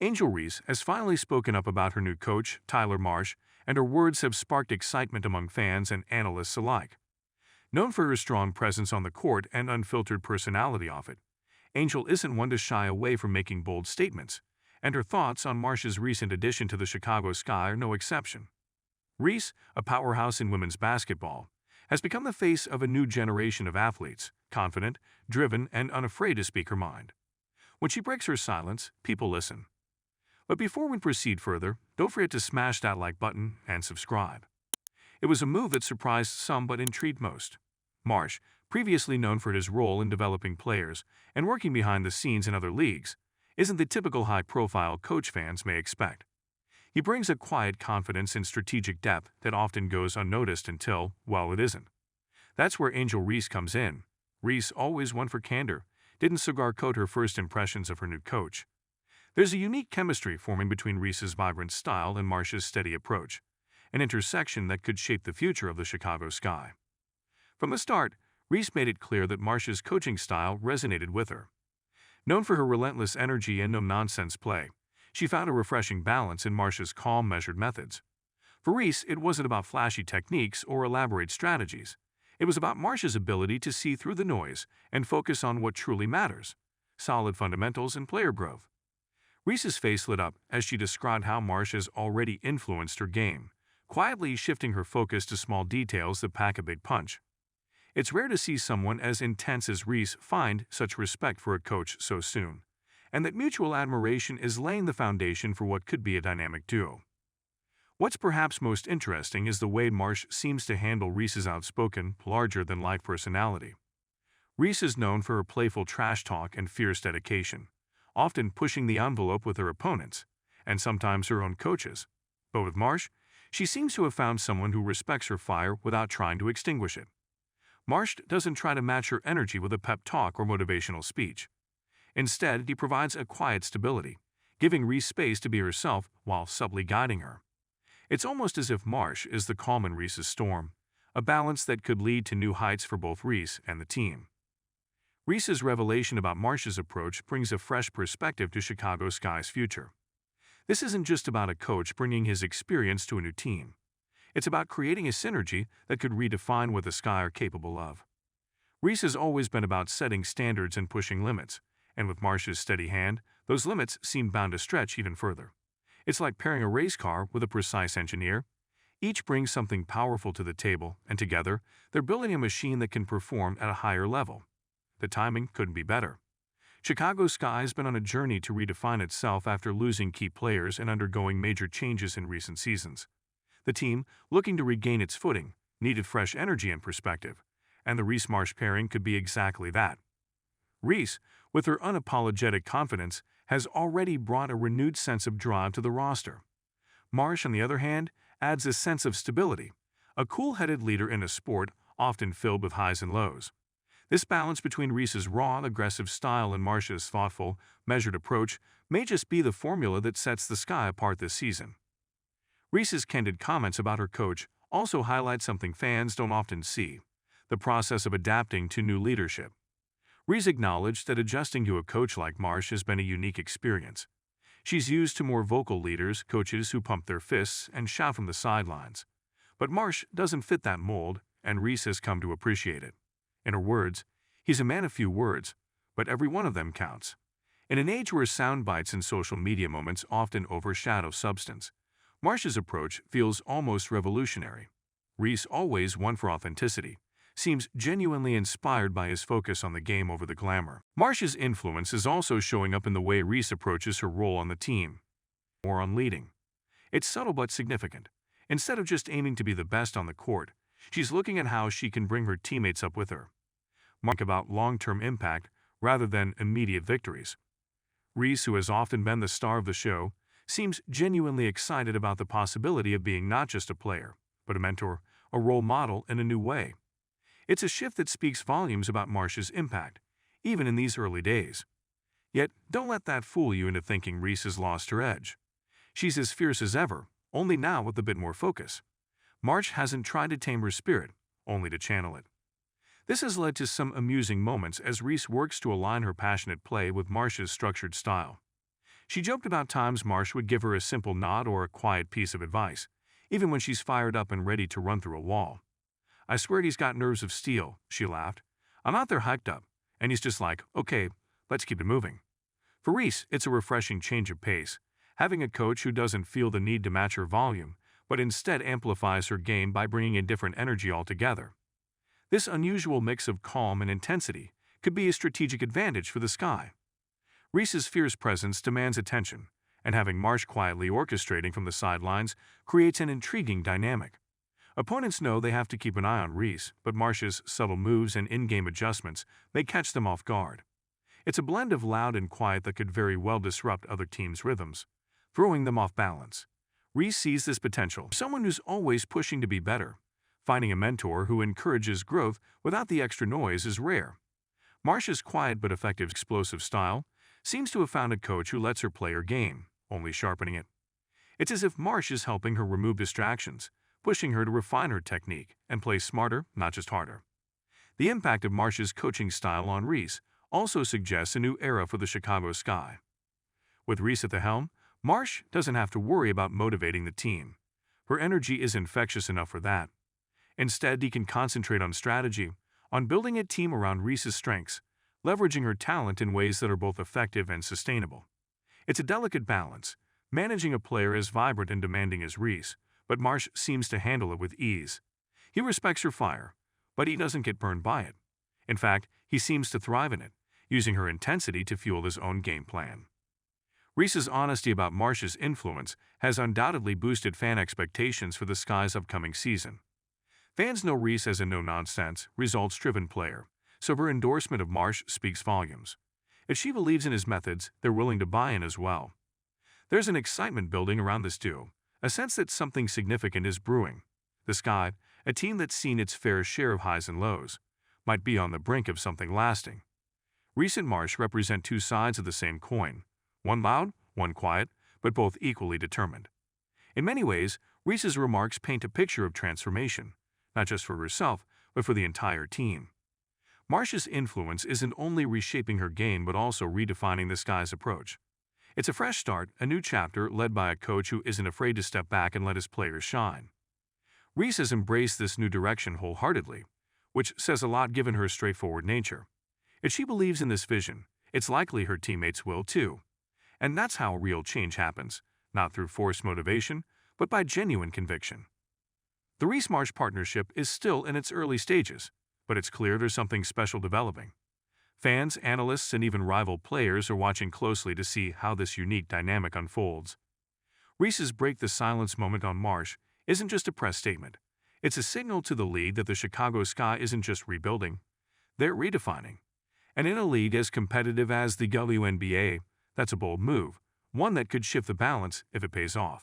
Angel Reese has finally spoken up about her new coach, Tyler Marsh, and her words have sparked excitement among fans and analysts alike. Known for her strong presence on the court and unfiltered personality off it, Angel isn't one to shy away from making bold statements, and her thoughts on Marsh's recent addition to the Chicago Sky are no exception. Reese, a powerhouse in women's basketball, has become the face of a new generation of athletes, confident, driven, and unafraid to speak her mind. When she breaks her silence, people listen. But before we proceed further, don't forget to smash that like button and subscribe. It was a move that surprised some but intrigued most. Marsh, previously known for his role in developing players and working behind the scenes in other leagues, isn't the typical high-profile coach fans may expect. He brings a quiet confidence and strategic depth that often goes unnoticed until, well, it isn't. That's where Angel Reese comes in. Reese, always one for candor, didn't sugarcoat her first impressions of her new coach. There's a unique chemistry forming between Reese's vibrant style and Marsh's steady approach, an intersection that could shape the future of the Chicago Sky. From the start, Reese made it clear that Marsh's coaching style resonated with her. Known for her relentless energy and no-nonsense play, she found a refreshing balance in Marsh's calm, measured methods. For Reese, it wasn't about flashy techniques or elaborate strategies. It was about Marsh's ability to see through the noise and focus on what truly matters: solid fundamentals and player growth. Reese's face lit up as she described how Marsh has already influenced her game, quietly shifting her focus to small details that pack a big punch. It's rare to see someone as intense as Reese find such respect for a coach so soon, and that mutual admiration is laying the foundation for what could be a dynamic duo. What's perhaps most interesting is the way Marsh seems to handle Reese's outspoken, larger-than-life personality. Reese is known for her playful trash talk and fierce dedication, often pushing the envelope with her opponents, and sometimes her own coaches. But with Marsh, she seems to have found someone who respects her fire without trying to extinguish it. Marsh doesn't try to match her energy with a pep talk or motivational speech. Instead, he provides a quiet stability, giving Reese space to be herself while subtly guiding her. It's almost as if Marsh is the calm in Reese's storm, a balance that could lead to new heights for both Reese and the team. Reese's revelation about Marsh's approach brings a fresh perspective to Chicago Sky's future. This isn't just about a coach bringing his experience to a new team. It's about creating a synergy that could redefine what the Sky are capable of. Reese has always been about setting standards and pushing limits, and with Marsh's steady hand, those limits seem bound to stretch even further. It's like pairing a race car with a precise engineer. Each brings something powerful to the table, and together, they're building a machine that can perform at a higher level. The timing couldn't be better. Chicago Sky has been on a journey to redefine itself after losing key players and undergoing major changes in recent seasons. The team, looking to regain its footing, needed fresh energy and perspective, and the Reese-Marsh pairing could be exactly that. Reese, with her unapologetic confidence, has already brought a renewed sense of drive to the roster. Marsh, on the other hand, adds a sense of stability, a cool-headed leader in a sport often filled with highs and lows. This balance between Reese's raw, aggressive style and Marsh's thoughtful, measured approach may just be the formula that sets the Sky apart this season. Reese's candid comments about her coach also highlight something fans don't often see: the process of adapting to new leadership. Reese acknowledged that adjusting to a coach like Marsh has been a unique experience. She's used to more vocal leaders, coaches who pump their fists and shout from the sidelines. But Marsh doesn't fit that mold, and Reese has come to appreciate it. In her words, he's a man of few words, but every one of them counts. In an age where sound bites and social media moments often overshadow substance, Marsh's approach feels almost revolutionary. Reese, always one for authenticity, seems genuinely inspired by his focus on the game over the glamour. Marsh's influence is also showing up in the way Reese approaches her role on the team, or on leading. It's subtle but significant. Instead of just aiming to be the best on the court, she's looking at how she can bring her teammates up with her. Mark about long-term impact rather than immediate victories. Reese, who has often been the star of the show, seems genuinely excited about the possibility of being not just a player, but a mentor, a role model in a new way. It's a shift that speaks volumes about Marsh's impact, even in these early days. Yet, don't let that fool you into thinking Reese has lost her edge. She's as fierce as ever, only now with a bit more focus. Marsh hasn't tried to tame her spirit, only to channel it. This has led to some amusing moments as Reese works to align her passionate play with Marsh's structured style. She joked about times Marsh would give her a simple nod or a quiet piece of advice, even when she's fired up and ready to run through a wall. "I swear he's got nerves of steel," she laughed. "I'm out there hyped up, and he's just like, okay, let's keep it moving." For Reese, it's a refreshing change of pace, having a coach who doesn't feel the need to match her volume, but instead amplifies her game by bringing in different energy altogether. This unusual mix of calm and intensity could be a strategic advantage for the Sky. Reese's fierce presence demands attention, and having Marsh quietly orchestrating from the sidelines creates an intriguing dynamic. Opponents know they have to keep an eye on Reese, but Marsh's subtle moves and in-game adjustments may catch them off guard. It's a blend of loud and quiet that could very well disrupt other teams' rhythms, throwing them off balance. Reese sees this potential, someone who's always pushing to be better. Finding a mentor who encourages growth without the extra noise is rare. Marsh's quiet but effective explosive style seems to have found a coach who lets her play her game, only sharpening it. It's as if Marsh is helping her remove distractions, pushing her to refine her technique and play smarter, not just harder. The impact of Marsh's coaching style on Reese also suggests a new era for the Chicago Sky. With Reese at the helm, Marsh doesn't have to worry about motivating the team. Her energy is infectious enough for that. Instead, he can concentrate on strategy, on building a team around Reese's strengths, leveraging her talent in ways that are both effective and sustainable. It's a delicate balance, managing a player as vibrant and demanding as Reese, but Marsh seems to handle it with ease. He respects her fire, but he doesn't get burned by it. In fact, he seems to thrive in it, using her intensity to fuel his own game plan. Reese's honesty about Marsh's influence has undoubtedly boosted fan expectations for the Sky's upcoming season. Fans know Reese as a no-nonsense, results-driven player, so her endorsement of Marsh speaks volumes. If she believes in his methods, they're willing to buy in as well. There's an excitement building around this duo, a sense that something significant is brewing. The Sky, a team that's seen its fair share of highs and lows, might be on the brink of something lasting. Reese and Marsh represent two sides of the same coin, one loud, one quiet, but both equally determined. In many ways, Reese's remarks paint a picture of transformation, not just for herself, but for the entire team. Marsh's influence isn't only reshaping her game but also redefining the Sky's approach. It's a fresh start, a new chapter led by a coach who isn't afraid to step back and let his players shine. Reese has embraced this new direction wholeheartedly, which says a lot given her straightforward nature. If she believes in this vision, it's likely her teammates will too. And that's how real change happens, not through forced motivation, but by genuine conviction. The Reese-Marsh partnership is still in its early stages, but it's clear there's something special developing. Fans, analysts, and even rival players are watching closely to see how this unique dynamic unfolds. Reese's break the silence moment on Marsh isn't just a press statement. It's a signal to the league that the Chicago Sky isn't just rebuilding, they're redefining. And in a league as competitive as the WNBA, that's a bold move, one that could shift the balance if it pays off.